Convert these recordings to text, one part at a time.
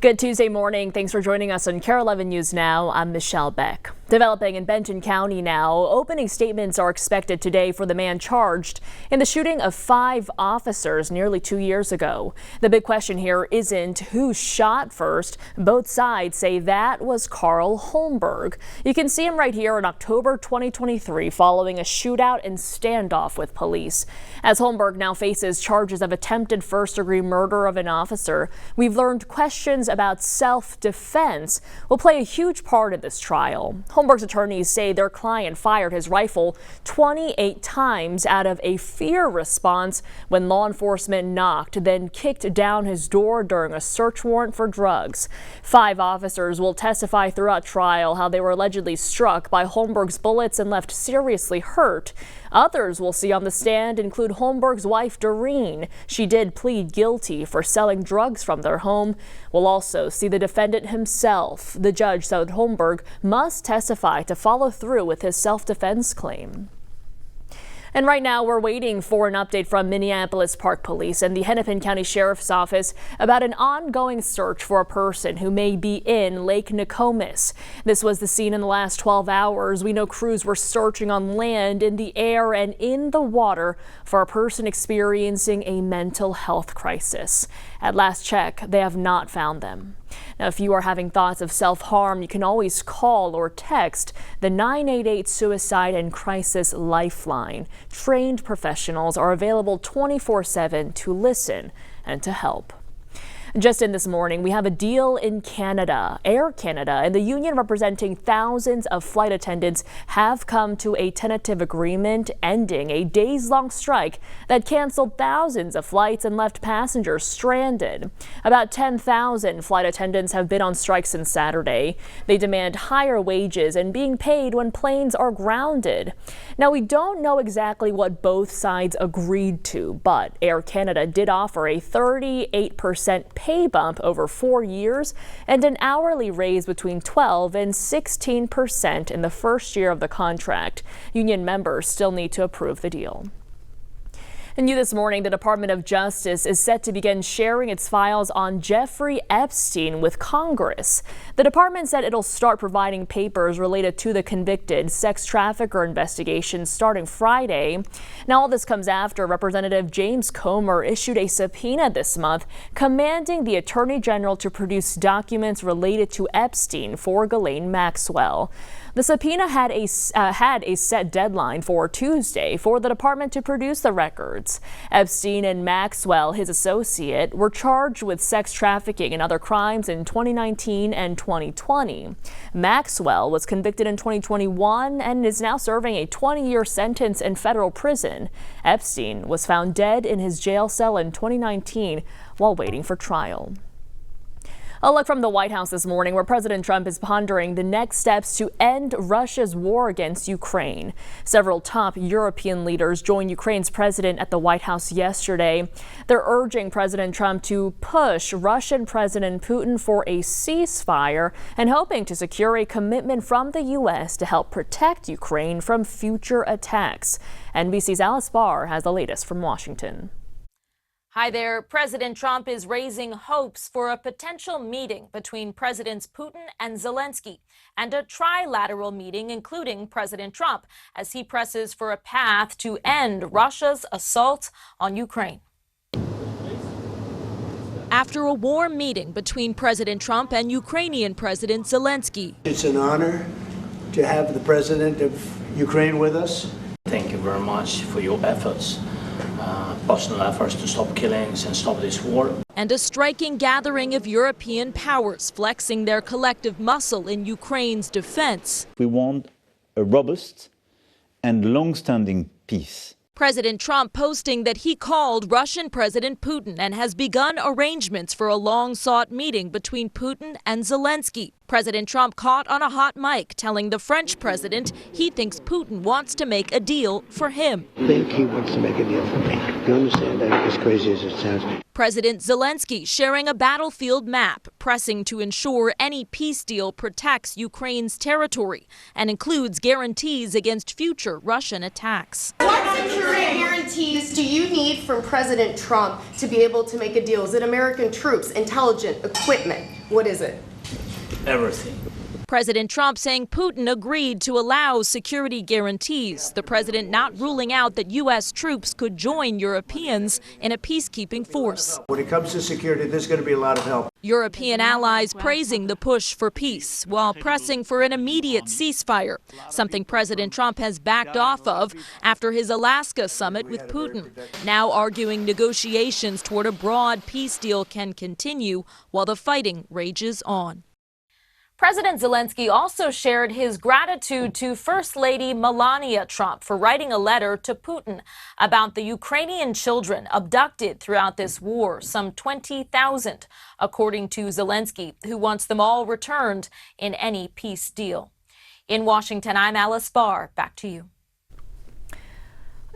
Good Tuesday morning. Thanks for joining us on KARE 11 News Now. I'm Michelle Beck. Developing in Benton County now, opening statements are expected today for the man charged in the shooting of 5 officers nearly 2 years ago. The big question here isn't who shot first. Both sides say that was Carl Holmberg. You can see him right here in October 2023 following a shootout and standoff with police. As Holmberg now faces charges of attempted first-degree murder of an officer, we've learned questions about self-defense will play a huge part in this trial. Holmberg's attorneys say their client fired his rifle 28 times out of a fear response when law enforcement knocked, then kicked down his door during a search warrant for drugs. 5 officers will testify throughout trial how they were allegedly struck by Holmberg's bullets and left seriously hurt. Others we'll see on the stand include Holmberg's wife, Doreen. She did plead guilty for selling drugs from their home. We'll also see the defendant himself. The judge said Holmberg must testify to follow through with his self-defense claim. And right now we're waiting for an update from Minneapolis Park Police and the Hennepin County Sheriff's Office about an ongoing search for a person who may be in Lake Nokomis. This was the scene in the last 12 hours. We know crews were searching on land, in the air, and in the water for a person experiencing a mental health crisis. At last check, they have not found them. Now, if you are having thoughts of self-harm, you can always call or text the 988 Suicide and Crisis Lifeline. Trained professionals are available 24/7 to listen and to help. Just in this morning, we have a deal in Canada. Air Canada and the union representing thousands of flight attendants have come to a tentative agreement ending a days-long strike that canceled thousands of flights and left passengers stranded. About 10,000 flight attendants have been on strike since Saturday. They demand higher wages and being paid when planes are grounded. Now, we don't know exactly what both sides agreed to, but Air Canada did offer a 38% pay bump over 4 years and an hourly raise between 12% and 16% in the first year of the contract. Union members still need to approve the deal. And new this morning, the Department of Justice is set to begin sharing its files on Jeffrey Epstein with Congress. The department said it'll start providing papers related to the convicted sex trafficker investigation starting Friday. Now, all this comes after Representative James Comer issued a subpoena this month commanding the Attorney General to produce documents related to Epstein for Ghislaine Maxwell. The subpoena had a set deadline for Tuesday for the department to produce the records. Epstein and Maxwell, his associate, were charged with sex trafficking and other crimes in 2019 and 2020. Maxwell was convicted in 2021 and is now serving a 20-year sentence in federal prison. Epstein was found dead in his jail cell in 2019 while waiting for trial. A look from the White House this morning, where President Trump is pondering the next steps to end Russia's war against Ukraine. Several top European leaders joined Ukraine's president at the White House yesterday. They're urging President Trump to push Russian President Putin for a ceasefire and hoping to secure a commitment from the U.S. to help protect Ukraine from future attacks. NBC's Alice Barr has the latest from Washington. Hi there. President Trump is raising hopes for a potential meeting between Presidents Putin and Zelensky and a trilateral meeting including President Trump as he presses for a path to end Russia's assault on Ukraine. After a warm meeting between President Trump and Ukrainian President Zelensky. It's an honor to have the President of Ukraine with us. Thank you very much for your efforts. Personal efforts to stop killings and stop this war. And a striking gathering of European powers flexing their collective muscle in Ukraine's defense. We want a robust and long-standing peace. President Trump posting that he called Russian President Putin and has begun arrangements for a long-sought meeting between Putin and Zelensky. President Trump caught on a hot mic telling the French president he thinks Putin wants to make a deal for him. I think he wants to make a deal for me. You understand that, as crazy as it sounds? President Zelensky sharing a battlefield map, pressing to ensure any peace deal protects Ukraine's territory and includes guarantees against future Russian attacks. What security guarantees do you need from President Trump to be able to make a deal? Is it American troops, intelligence, equipment? What is it? Everything. President Trump saying Putin agreed to allow security guarantees, the president not ruling out that U.S. troops could join Europeans in a peacekeeping force. When it comes to security, there's going to be a lot of help. European allies praising the push for peace while pressing for an immediate ceasefire, something President Trump has backed off of after his Alaska summit with Putin, now arguing negotiations toward a broad peace deal can continue while the fighting rages on. President Zelensky also shared his gratitude to First Lady Melania Trump for writing a letter to Putin about the Ukrainian children abducted throughout this war, some 20,000, according to Zelensky, who wants them all returned in any peace deal. In Washington, I'm Alice Barr. Back to you.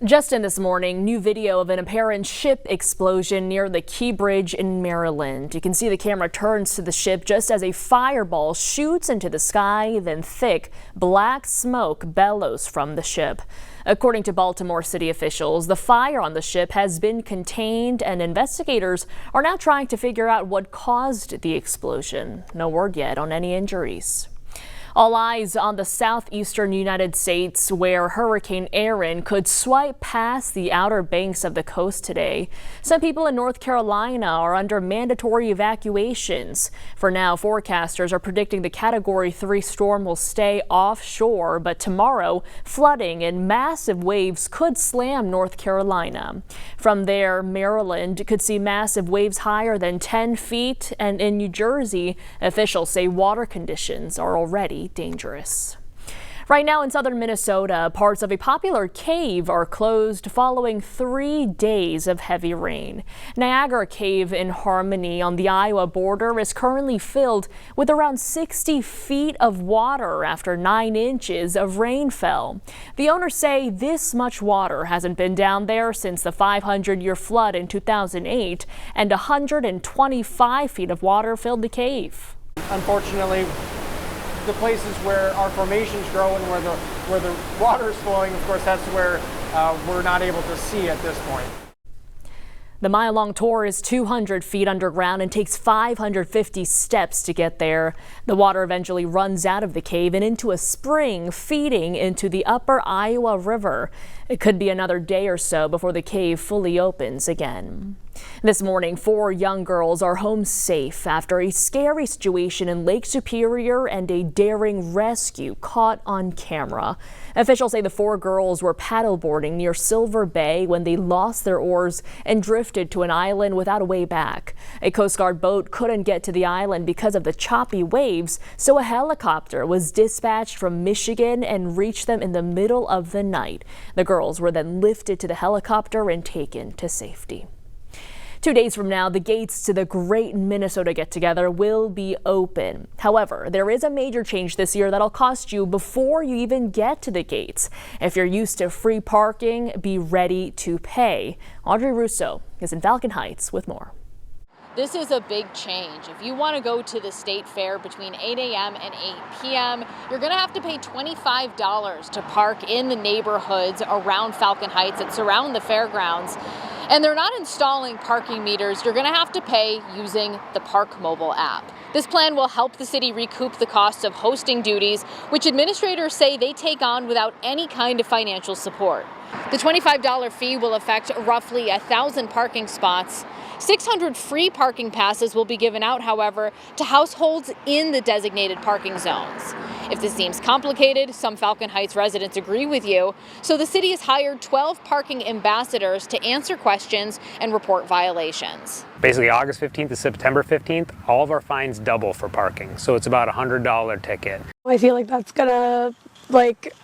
Just in this morning, new video of an apparent ship explosion near the Key Bridge in Maryland. You can see the camera turns to the ship just as a fireball shoots into the sky, then thick black smoke bellows from the ship. According to Baltimore city officials, the fire on the ship has been contained and investigators are now trying to figure out what caused the explosion. No word yet on any injuries. All eyes on the southeastern United States, where Hurricane Erin could swipe past the outer banks of the coast today. Some people in North Carolina are under mandatory evacuations. For now, forecasters are predicting the Category 3 storm will stay offshore, but tomorrow, flooding and massive waves could slam North Carolina. From there, Maryland could see massive waves higher than 10 feet, and in New Jersey, officials say water conditions are already dangerous. Right now in southern Minnesota, parts of a popular cave are closed following 3 days of heavy rain. Niagara Cave in Harmony on the Iowa border is currently filled with around 60 feet of water after 9 inches of rain fell. The owners say this much water hasn't been down there since the 500-year flood in 2008, and 125 feet of water filled the cave. Unfortunately, the places where our formations grow and where the water is flowing, of course, that's where we're not able to see at this point. The mile-long tour is 200 feet underground and takes 550 steps to get there. The water eventually runs out of the cave and into a spring feeding into the upper Iowa River. It could be another day or so before the cave fully opens again. This morning, 4 young girls are home safe after a scary situation in Lake Superior and a daring rescue caught on camera. Officials say the 4 girls were paddleboarding near Silver Bay when they lost their oars and drifted to an island without a way back. A Coast Guard boat couldn't get to the island because of the choppy waves, so a helicopter was dispatched from Michigan and reached them in the middle of the night. The girls were then lifted to the helicopter and taken to safety. 2 days from now, the gates to the Great Minnesota Get-Together will be open. However, there is a major change this year that'll cost you before you even get to the gates. If you're used to free parking, be ready to pay. Audrey Russo is in Falcon Heights with more. This is a big change. If you want to go to the state fair between 8 a.m. and 8 p.m., you're going to have to pay $25 to park in the neighborhoods around Falcon Heights that surround the fairgrounds. And they're not installing parking meters. You're going to have to pay using the Park Mobile app. This plan will help the city recoup the costs of hosting duties, which administrators say they take on without any kind of financial support. The $25 fee will affect roughly 1,000 parking spots. 600 free parking passes will be given out, however, to households in the designated parking zones. If this seems complicated, some Falcon Heights residents agree with you, so the city has hired 12 parking ambassadors to answer questions and report violations. Basically, August 15th to September 15th, all of our fines double for parking, so it's about a $100 ticket. I feel like that's gonna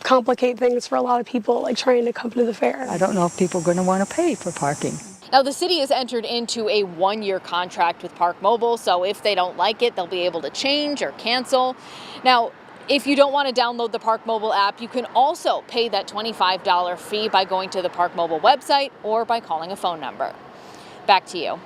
complicate things for a lot of people trying to come to the fair. I don't know if people are going to want to pay for parking. Now, the city has entered into a 1-year contract with Park Mobile, so if they don't like it, they'll be able to change or cancel. Now, if you don't want to download the Park Mobile app, you can also pay that $25 fee by going to the Park Mobile website or by calling a phone number. Back to you.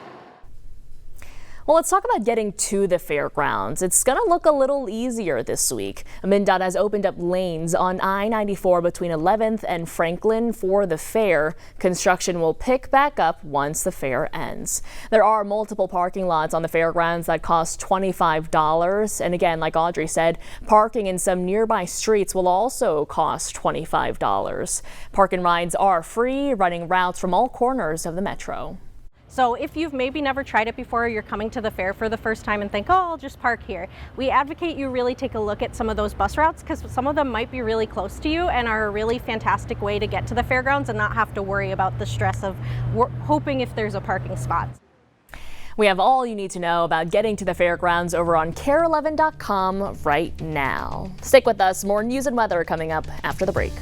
Well, let's talk about getting to the fairgrounds. It's going to look a little easier this week. MnDOT has opened up lanes on I-94 between 11th and Franklin for the fair. Construction will pick back up once the fair ends. There are multiple parking lots on the fairgrounds that cost $25. And again, like Audrey said, parking in some nearby streets will also cost $25. Park and rides are free, running routes from all corners of the metro. So if you've maybe never tried it before, you're coming to the fair for the first time and think, oh, I'll just park here. We advocate you really take a look at some of those bus routes because some of them might be really close to you and are a really fantastic way to get to the fairgrounds and not have to worry about the stress of hoping if there's a parking spot. We have all you need to know about getting to the fairgrounds over on KARE11.com right now. Stick with us. More news and weather coming up after the break.